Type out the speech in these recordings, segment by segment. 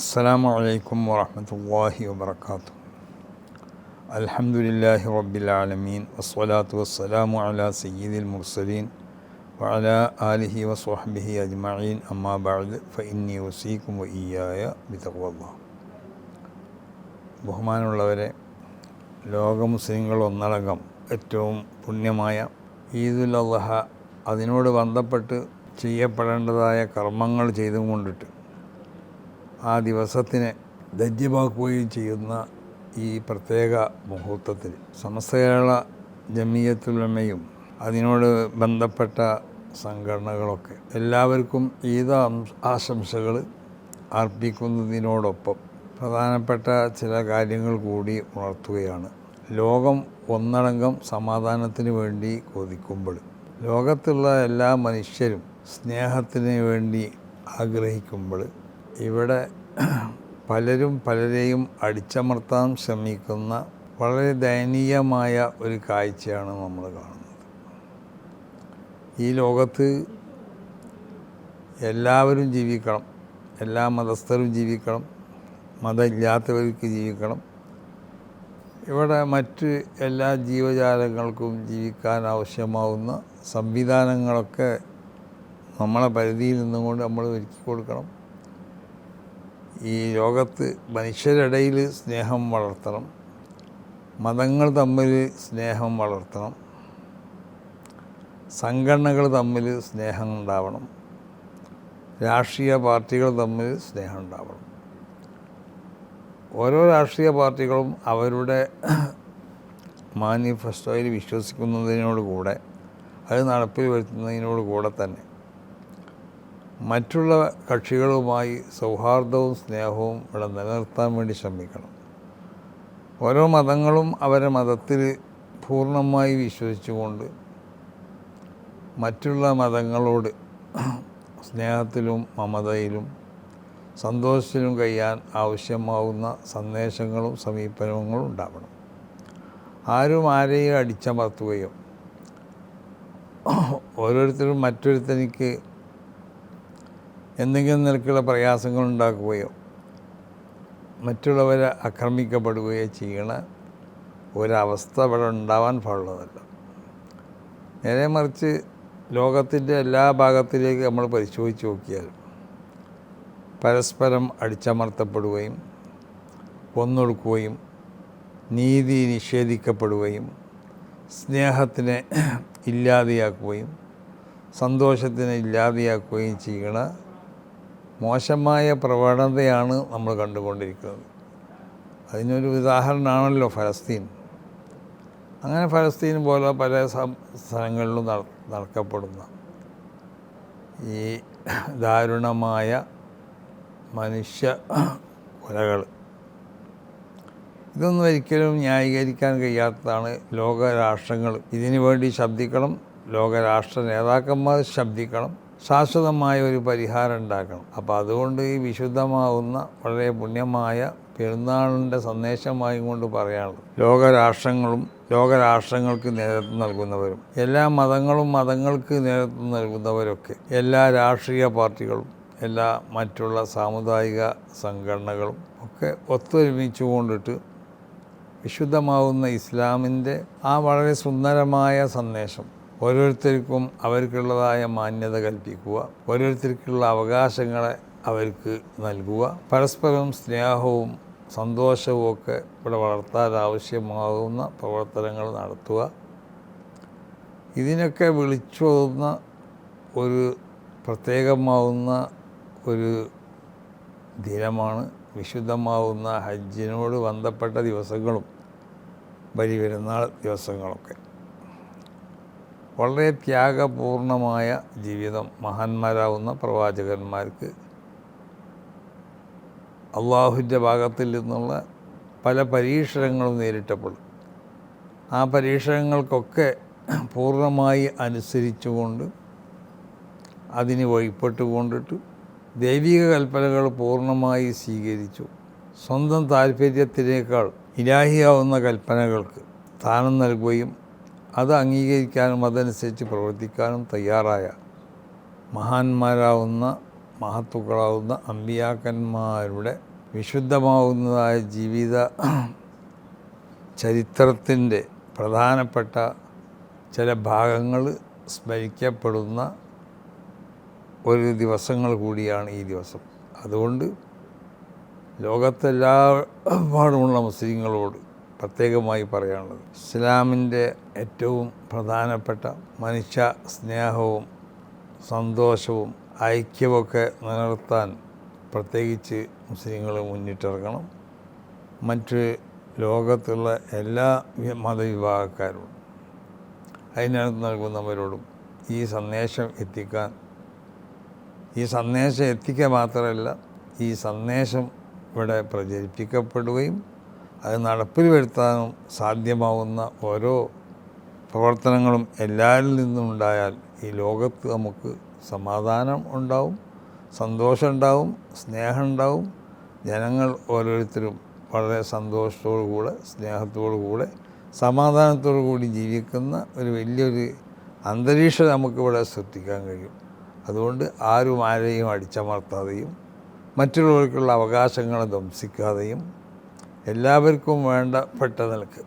അസ്സലാമു അലൈക്കും വറഹ്മത്തുള്ളാഹി വബറകാതുഹു. അൽഹംദുലില്ലാഹി റബ്ബിൽ ആലമീൻ വസ്സലാത്തു വസ്സലാമു അലാ സയ്യിദിൽ മുർസലീൻ വഅലാ ആലിഹി വസ്വഹ്ബിഹി അജ്മഈൻ. അമ്മാ ബഅദ് ഫഇന്നി ഉസീകും വഇയ്യായ ബിതഖ്വല്ലാഹ്. ബഹുമാനമുള്ളവരെ, ലോക മുസ്ലിങ്ങൾ ഒന്നടങ്കം ഏറ്റവും പുണ്യമായ ഈദുൽ അദ്ഹ, അതിനോട് ബന്ധപ്പെട്ട് ചെയ്യപ്പെടേണ്ടതായ കർമ്മങ്ങൾ ചെയ്തുകൊണ്ടിട്ട് ആ ദിവസത്തിനെ ധന്യമാക്കുകയും ചെയ്യുന്ന ഈ പ്രത്യേക മുഹൂർത്തത്തിൽ സമസ്ത കേരള ജമിയത്തുൽ ഉലമയും അതിനോട് ബന്ധപ്പെട്ട സംഘടനകളൊക്കെ എല്ലാവർക്കും ഈദ് ആശംസകൾ അർപ്പിക്കുന്നതിനോടൊപ്പം പ്രധാനപ്പെട്ട ചില കാര്യങ്ങൾ കൂടി ഉണർത്തുകയാണ്. ലോകം ഒന്നടങ്കം സമാധാനത്തിന് വേണ്ടി കൊതിക്കുമ്പോൾ, ലോകത്തുള്ള എല്ലാ മനുഷ്യരും സ്നേഹത്തിന് വേണ്ടി ആഗ്രഹിക്കുമ്പോൾ, ഇവിടെ പലരും പലരെയും അടിച്ചമർത്താൻ ശ്രമിക്കുന്ന വളരെ ദയനീയമായ ഒരു കാഴ്ചയാണ് നമ്മൾ കാണുന്നത്. ഈ ലോകത്ത് എല്ലാവരും ജീവിക്കണം, എല്ലാ മതസ്ഥരും ജീവിക്കണം, മതമില്ലാത്തവർക്ക് ജീവിക്കണം. ഇവിടെ മറ്റ് എല്ലാ ജീവജാലങ്ങൾക്കും ജീവിക്കാൻ ആവശ്യമാവുന്ന സംവിധാനങ്ങളൊക്കെ നമ്മളെ പരിധിയിൽ നിന്നുകൊണ്ട് നമ്മൾ ഒരുക്കി കൊടുക്കണം. ഈ ലോകത്ത് മനുഷ്യരിടയിൽ സ്നേഹം വളർത്തണം, മതങ്ങൾ തമ്മിൽ സ്നേഹം വളർത്തണം, സംഘടനകൾ തമ്മിൽ സ്നേഹം ഉണ്ടാവണം, രാഷ്ട്രീയ പാർട്ടികൾ തമ്മിൽ സ്നേഹം ഉണ്ടാവണം. ഓരോ രാഷ്ട്രീയ പാർട്ടികളും അവരുടെ മാനിഫെസ്റ്റോയിൽ വിശ്വസിക്കുന്നതിനോടുകൂടെ, അത് നടപ്പിൽ വരുത്തുന്നതിനോടുകൂടെ തന്നെ മറ്റുള്ള കക്ഷികളുമായി സൗഹാർദ്ദവും സ്നേഹവും ഇവിടെ നിലനിർത്താൻ വേണ്ടി ശ്രമിക്കണം. ഓരോ മതങ്ങളും അവരുടെ മതത്തിൽ പൂർണ്ണമായി വിശ്വസിച്ചുകൊണ്ട് മറ്റുള്ള മതങ്ങളോട് സ്നേഹത്തിലും മമതയിലും സന്തോഷത്തിലും കഴിയാൻ ആവശ്യമാവുന്ന സന്ദേശങ്ങളും സമീപനങ്ങളും ഉണ്ടാവണം. ആരും ആരെയും അടിച്ചമർത്തുകയോ ഓരോരുത്തരും മറ്റൊരുത്തനിക്ക് എന്തെങ്കിലും നിലക്കുള്ള പ്രയാസങ്ങൾ ഉണ്ടാക്കുകയോ മറ്റുള്ളവരെ ആക്രമിക്കപ്പെടുകയോ ചെയ്യണ ഒരവസ്ഥ ഇവിടെ ഉണ്ടാവാൻ പാടുള്ളതല്ല. നേരെ മറിച്ച് ലോകത്തിൻ്റെ എല്ലാ ഭാഗത്തിലേക്ക് നമ്മൾ പരിശോധിച്ച് നോക്കിയാലും പരസ്പരം അടിച്ചമർത്തപ്പെടുകയും കൊന്നൊടുക്കുകയും നീതി നിഷേധിക്കപ്പെടുകയും സ്നേഹത്തിനെ ഇല്ലാതെയാക്കുകയും സന്തോഷത്തിനെ ഇല്ലാതെയാക്കുകയും ചെയ്യണ മോശമായ പ്രവണതയാണ് നമ്മൾ കണ്ടുകൊണ്ടിരിക്കുന്നത്. അതിനൊരു ഉദാഹരണമാണല്ലോ ഫലസ്തീൻ. അങ്ങനെ ഫലസ്തീൻ പോലെ പല സ്ഥലങ്ങളിലും നടക്കപ്പെടുന്ന ഈ ദാരുണമായ മനുഷ്യ കൊലകൾ, ഇതൊന്നും ഒരിക്കലും ന്യായീകരിക്കാൻ കഴിയാത്തതാണ്. ലോകരാഷ്ട്രങ്ങൾ ഇതിനു വേണ്ടി ശബ്ദിക്കണം, ലോകരാഷ്ട്ര നേതാക്കന്മാർ ശബ്ദിക്കണം, ശാശ്വതമായ ഒരു പരിഹാരം ഉണ്ടാക്കണം. അപ്പോൾ അതുകൊണ്ട് ഈ വിശുദ്ധമാവുന്ന വളരെ പുണ്യമായ പെരുന്നാളിൻ്റെ സന്ദേശമായി കൊണ്ട് പറയാനുള്ളത്, ലോകരാഷ്ട്രങ്ങളും ലോകരാഷ്ട്രങ്ങൾക്ക് നേതൃത്വം നൽകുന്നവരും എല്ലാ മതങ്ങൾക്ക് നേതൃത്വം നൽകുന്നവരൊക്കെ, എല്ലാ രാഷ്ട്രീയ പാർട്ടികളും എല്ലാ മറ്റുള്ള സാമുദായിക സംഘടനകളും ഒക്കെ ഒത്തൊരുമിച്ചു കൊണ്ടിട്ട് വിശുദ്ധമാവുന്ന ഇസ്ലാമിൻ്റെ ആ വളരെ സുന്ദരമായ സന്ദേശം ഓരോരുത്തർക്കും അവർക്കുള്ളതായ മാന്യത കൽപ്പിക്കുക, ഓരോരുത്തർക്കുള്ള അവകാശങ്ങളെ അവർക്ക് നൽകുക, പരസ്പരം സ്നേഹവും സന്തോഷവും ഒക്കെ ഇവിടെ വളർത്താൻ ആവശ്യമാകുന്ന പ്രവർത്തനങ്ങൾ നടത്തുക. ഇതിനൊക്കെ വിളിച്ചോതുന്ന ഒരു പ്രത്യേകമാവുന്ന ഒരു ദിനമാണ് വിശുദ്ധമാവുന്ന ഹജ്ജിനോട് ബന്ധപ്പെട്ട ദിവസങ്ങളും ബലിപെരുന്നാൾ ദിവസങ്ങളൊക്കെ. വളരെ ത്യാഗപൂർണമായ ജീവിതം മഹാന്മാരാവുന്ന പ്രവാചകന്മാർക്ക് അള്ളാഹുവിൻ്റെ ഭാഗത്തിൽ നിന്നുള്ള പല പരീക്ഷണങ്ങളും നേരിട്ടപ്പോൾ ആ പരീക്ഷണങ്ങൾക്കൊക്കെ പൂർണ്ണമായി അനുസരിച്ചുകൊണ്ട് അതിന് വഴിപ്പെട്ടുകൊണ്ടിട്ട് ദൈവിക കൽപ്പനകൾ പൂർണ്ണമായി സ്വീകരിച്ചു. സ്വന്തം താല്പര്യത്തിനേക്കാൾ ഇലാഹിയാവുന്ന കൽപ്പനകൾക്ക് സ്ഥാനം നൽകുകയും അത് അംഗീകരിക്കാനും അതനുസരിച്ച് പ്രവർത്തിക്കാനും തയ്യാറായ മഹാന്മാരാവുന്ന മഹത്തുക്കളാവുന്ന അമ്പിയാക്കന്മാരുടെ വിശുദ്ധമാവുന്നതായ ജീവിത ചരിത്രത്തിൻ്റെ പ്രധാനപ്പെട്ട ചില ഭാഗങ്ങൾ സ്മരിക്കപ്പെടുന്ന ഒരു ദിവസങ്ങൾ കൂടിയാണ് ഈ ദിവസം. അതുകൊണ്ട് ലോകത്തെല്ലാപാടുമുള്ള മുസ്ലിങ്ങളോട് പ്രത്യേകമായി പറയാനുള്ളത്, ഇസ്ലാമിൻ്റെ ഏറ്റവും പ്രധാനപ്പെട്ട മനുഷ്യ സ്നേഹവും സന്തോഷവും ഐക്യമൊക്കെ നിലനിർത്താൻ പ്രത്യേകിച്ച് മുസ്ലിങ്ങൾ മുന്നിട്ടിറങ്ങണം. മറ്റ് ലോകത്തുള്ള എല്ലാ മതവിഭാഗക്കാരോടും അതിനകത്ത് നൽകുന്നവരോടും ഈ സന്ദേശം എത്തിക്കുക മാത്രമല്ല, ഈ സന്ദേശം ഇവിടെ പ്രചരിപ്പിക്കപ്പെടുകയും അത് നടപ്പിൽ വരുത്താനും സാധ്യമാവുന്ന ഓരോ പ്രവർത്തനങ്ങളും എല്ലാവരിൽ നിന്നും ഉണ്ടായാൽ ഈ ലോകത്ത് നമുക്ക് സമാധാനം ഉണ്ടാവും, സന്തോഷം ഉണ്ടാവും, സ്നേഹം ഉണ്ടാവും. ജനങ്ങൾ ഓരോരുത്തരും വളരെ സന്തോഷത്തോടു കൂടെ, സ്നേഹത്തോടു കൂടെ, സമാധാനത്തോടു കൂടി ജീവിക്കുന്ന ഒരു വലിയൊരു അന്തരീക്ഷം നമുക്കിവിടെ സൃഷ്ടിക്കാൻ കഴിയും. അതുകൊണ്ട് ആരും ആരെയും അടിച്ചമർത്താതെയും മറ്റുള്ളവർക്കുള്ള അവകാശങ്ങളെ ധ്വംസിക്കാതെയും എല്ലാവർക്കും വേണ്ടപ്പെട്ട നിലക്ക്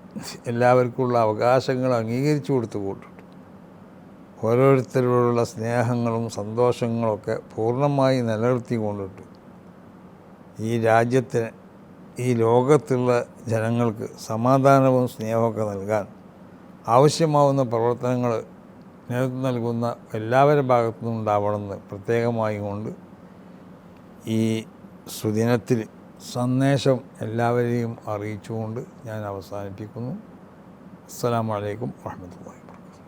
എല്ലാവർക്കുമുള്ള അവകാശങ്ങൾ അംഗീകരിച്ചു കൊടുത്തുകൊണ്ടിട്ട് ഓരോരുത്തരോടുള്ള സ്നേഹങ്ങളും സന്തോഷങ്ങളൊക്കെ പൂർണ്ണമായി നിലനിർത്തിക്കൊണ്ടിട്ട് ഈ രാജ്യത്തിന്, ഈ ലോകത്തുള്ള ജനങ്ങൾക്ക് സമാധാനവും സ്നേഹമൊക്കെ നൽകാൻ ആവശ്യമാവുന്ന പ്രവർത്തനങ്ങൾ നേതൃത്വം നൽകുന്ന എല്ലാവരുടെ ഭാഗത്തു നിന്നുണ്ടാവണമെന്ന് പ്രത്യേകമായി കൊണ്ട് ഈ സുദിനത്തിൽ സന്ദേശം എല്ലാവരെയും അറിയിച്ചുകൊണ്ട് ഞാൻ അവസാനിപ്പിക്കുന്നു. അസ്സലാമു അലൈക്കും വറഹ്മത്തുള്ളാഹി.